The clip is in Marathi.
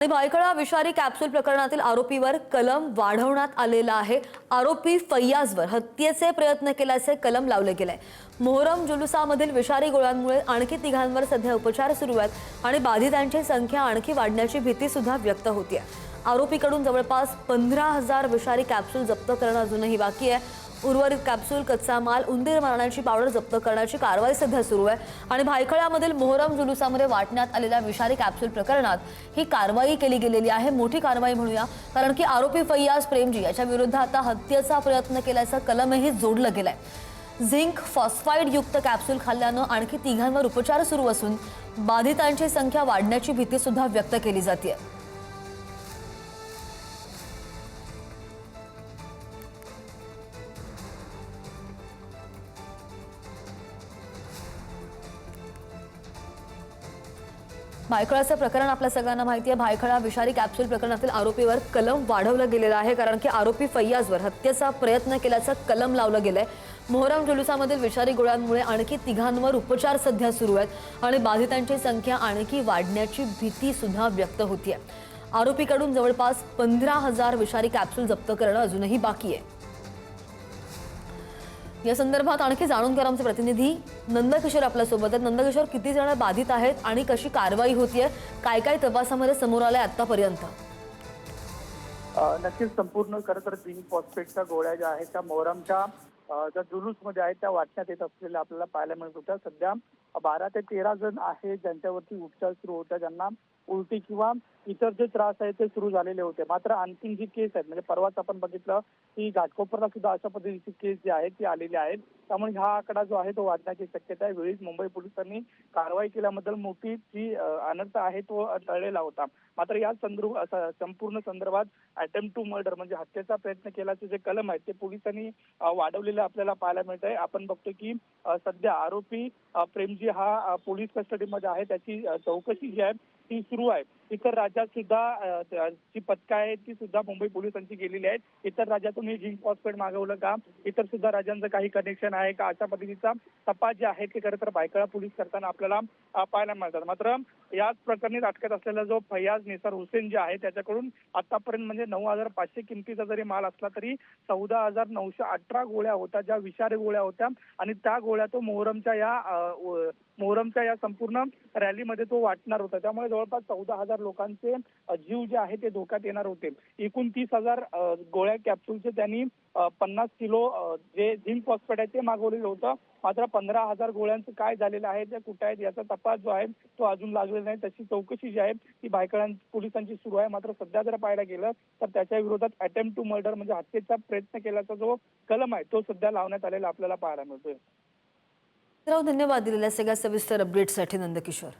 भायखळा विषारी कॅप्सूल प्रकरणातील आरोपीवर कलम वाढवण्यात आलेला आहे। आरोपी फैयाजवर हत्येचे प्रयत्न केल्याचे कलम लावले गेले। मोहरम जुलूसामधील विषारी गोळ्यांमुळे आणखी तिघांवर सध्या उपचार सुरू आहेत आणि बाधितांची संख्या आणखी वाढण्याची भीती सुद्धा व्यक्त होते। आरोपीकडून जवळपास 15,000 विषारी कॅप्सूल जप्त करणं अजूनही बाकी आहे। उर्वरित कॅप्सूल, कच्चा माल, उंदीर मारण्याची पावडर जप्त करण्याची कारवाई सध्या सुरू आहे आणि भायखळ्यामधील मोहरम जुलूसामध्ये वाटण्यात आलेल्या विषारी कॅप्सूल प्रकरणात ही कारवाई केली गेलेली आहे। मोठी कारवाई म्हणूया, कारण की आरोपी फैयाज प्रेमजी याच्या विरुद्ध आता हत्येचा प्रयत्न केल्याचं कलमही जोडलं गेलंय। झिंक फॉस्फाईड युक्त कॅप्सूल खाल्ल्यानं आणखी तिघांवर उपचार सुरू असून बाधितांची संख्या वाढण्याची भीती सुद्धा व्यक्त केली जाते। भायखळाचं प्रकरण आपल्या सगळ्यांना माहिती आहे। भायखळा विषारी कॅप्सूल प्रकरणातील आरोपीवर कलम वाढवलं गेलेलं आहे, कारण की आरोपी फैयाजवर हत्येचा प्रयत्न केल्याचं कलम लावलं गेलंय। मोहरम जुलूसामधील विषारी गोळ्यांमुळे आणखी तिघांवर उपचार सध्या सुरू आहेत आणि बाधितांची संख्या आणखी वाढण्याची भीती सुद्धा व्यक्त होतीये। आरोपीकडून जवळपास 15,000 विषारी कॅप्सूल जप्त करणं अजूनही बाकी आहे। या संदर्भात आणखी जाणून घेणार आमचे प्रतिनिधी नंदकिशोर आपल्या सोबत आहेत। नंदकिशोर, किती जण बाधित आहेत आणि कशी कारवाई होतीये, काय काय तपासामध्ये समोर आलंय आतापर्यंत? नक्कीच संपूर्ण खरं तर झिंक फॉस्फेटच्या गोळ्या ज्या आहेत त्या मोहरमच्या ज्या जुलूसमध्ये आहेत त्या वाटण्यात येत असलेल्या आपल्याला पाहायला मिळत होत्या। सध्या 12 ते 13 जण आहेत ज्यांच्यावरती उपचार सुरू होत्या, ज्यांना उलटी किंवा इतर जे त्रास आहेत ते सुरू झालेले होते। मात्र अंतिम जी केस आहेत, म्हणजे परवाच आपण बघितलं की घाटकोपरला सुद्धा अशा पद्धतीची केस जी आहे ती आलेली आहेत। त्यामुळे हा आकडा जो आहे तो वाढण्याची शक्यता आहे। वेळीच मुंबई पोलिसांनी कारवाई केल्याबद्दल मोठी जी अनर्थ आहे तो टळलेला होता। मात्र या संपूर्ण संदर्भात अटेम्प्ट टू मर्डर म्हणजे हत्येचा प्रयत्न केल्याचे जे कलम आहेत ते पोलिसांनी वाढवलेलं आपल्याला पाहायला मिळत आहे। आपण बघतो की सध्या आरोपी प्रेमजी हा पोलीस कस्टडीमध्ये आहे। त्याची चौकशी जी आहे ती सुरू आहे। इतर राज्यात सुद्धा जी पथकं आहेत ती सुद्धा मुंबई पोलिसांची गेलेली आहेत। इतर राज्यातून हे झिंक फॉस्फेट मागवलं का, इतर सुद्धा राज्यांचं काही कनेक्शन आहे का, अशा पद्धतीचा तपास जे आहे ते खरं तर भायखळा पोलीस करताना आपल्याला पाहायला मिळतात। मात्र याच प्रकरणी अटकेत असलेला जो फैयाज निसार हुसेन जे आहे त्याच्याकडून आतापर्यंत म्हणजे 9,500 किमतीचा जरी माल असला तरी 14,918 गोळ्या होत्या, ज्या विषारी गोळ्या होत्या आणि त्या गोळ्या तो मोहरमच्या या संपूर्ण रॅलीमध्ये तो वाटणार होता। त्यामुळे जवळपास 14,000 लोकांचे जीव जे आहे ते धोक्यात येणार होते। एकूण 30,000 गोळ्या कॅप्सूलचे त्यांनी 50 किलो जे झिंक फॉस्फेट आहे ते मागवलेलं होतं। मात्र 15,000 गोळ्यांचं काय झालेलं आहे, ते कुठे आहेत याचा तपास जो आहे तो अजून लागलेला नाही। त्याची चौकशी जी आहे ती भायखळा पोलिसांची सुरू आहे। मात्र सध्या जर पाहायला गेलं तर त्याच्या विरोधात अटेम्प्ट टू मर्डर म्हणजे हत्येचा प्रयत्न केल्याचा जो कलम आहे तो सध्या लावण्यात आलेला आपल्याला पाहायला मिळतोय। धन्यवाद दिलेल्या सगळ्या सविस्तर अपडेटसाठी नंदकिशोर।